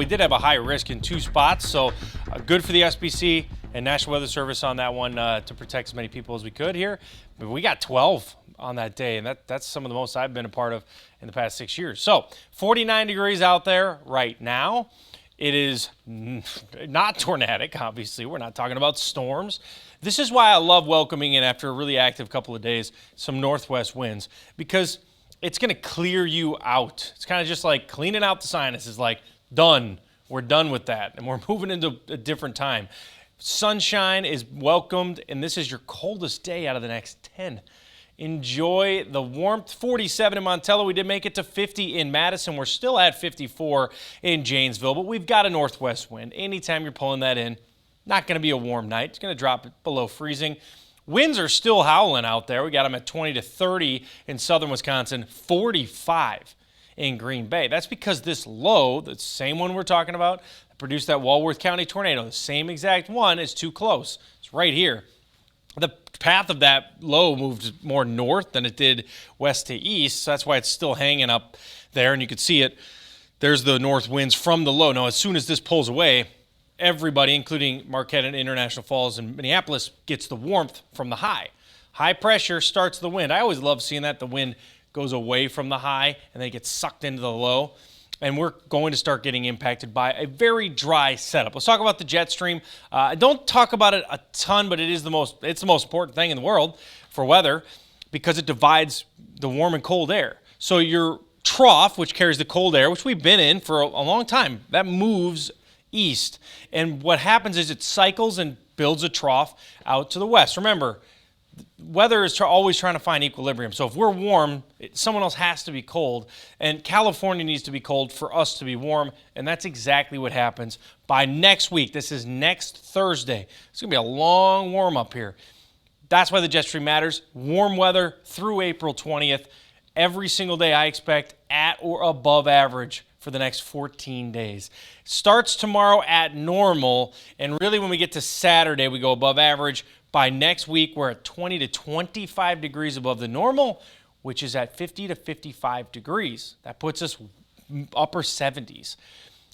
We did have a high risk in 2 spots, so good for the SPC and National Weather Service on that one to protect as many people as we could here. But we got 12 on that day, and that's some of the most I've been a part of in the past 6 years. So 49 degrees out there right now. It is not tornadic, obviously. We're not talking about storms. This is why I love welcoming in, after a really active couple of days, some northwest winds, because it's going to clear you out. It's kind of just like cleaning out the sinuses, like, done. We're done with that, and we're moving into a different time. Sunshine is welcomed, and this is your coldest day out of the next 10. Enjoy the warmth. 47 in Montello. We did make it to 50 in Madison. We're still at 54 in Janesville, but we've got a northwest wind. Anytime you're pulling that in, not going to be a warm night. It's going to drop it below freezing. Winds are still howling out there. We got them at 20 to 30 in southern Wisconsin, 45 in Green Bay. That's because this low, the same one we're talking about, that produced that Walworth County tornado, the same exact one, is too close. It's right here. The path of that low moved more north than it did west to east, so that's why it's still hanging up there, and you can see it. There's the north winds from the low. Now, as soon as this pulls away, everybody, including Marquette and International Falls and Minneapolis, gets the warmth from the high. High pressure starts the wind. I always love seeing that. The wind goes away from the high and then it gets sucked into the low. And we're going to start getting impacted by a very dry setup. Let's talk about the jet stream. I don't talk about it a ton, but it's the most important thing in the world for weather, because it divides the warm and cold air. So your trough, which carries the cold air, which we've been in for a long time, that moves east. And what happens is it cycles and builds a trough out to the west. Remember, weather is always trying to find equilibrium. So if we're warm, someone else has to be cold. And California needs to be cold for us to be warm. And that's exactly what happens by next week. This is next Thursday. It's going to be a long warm up here. That's why the jet stream matters. Warm weather through April 20th. Every single day I expect at or above average for the next 14 days. Starts tomorrow at normal. And really when we get to Saturday, we go above average. By next week, we're at 20 to 25 degrees above the normal, which is at 50 to 55 degrees. That puts us upper 70s.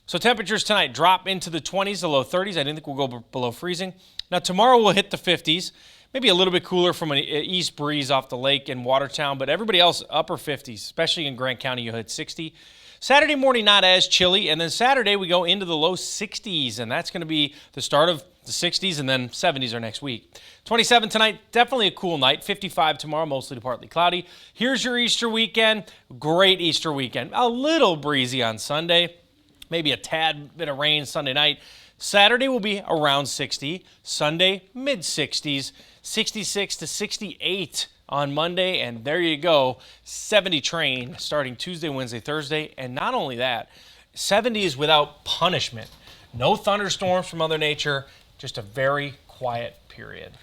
So temperatures tonight drop into the 20s, the low 30s. I didn't think we'll go below freezing. Now tomorrow we'll hit the 50s, maybe a little bit cooler from an east breeze off the lake in Watertown, but everybody else upper 50s, especially in Grant County, you'll hit 60. Saturday morning, not as chilly, and then Saturday we go into the low 60s, and that's going to be the start of the 60s, and then 70s are next week. 27 tonight, definitely a cool night. 55 tomorrow, mostly to partly cloudy. Here's your Easter weekend. Great Easter weekend. A little breezy on Sunday, maybe a tad bit of rain Sunday night. Saturday will be around 60. Sunday, mid-60s. 66 to 68 on Monday, and there you go, 70 train starting Tuesday, Wednesday, Thursday. And not only that, 70s without punishment. No thunderstorms from Mother Nature, just a very quiet period.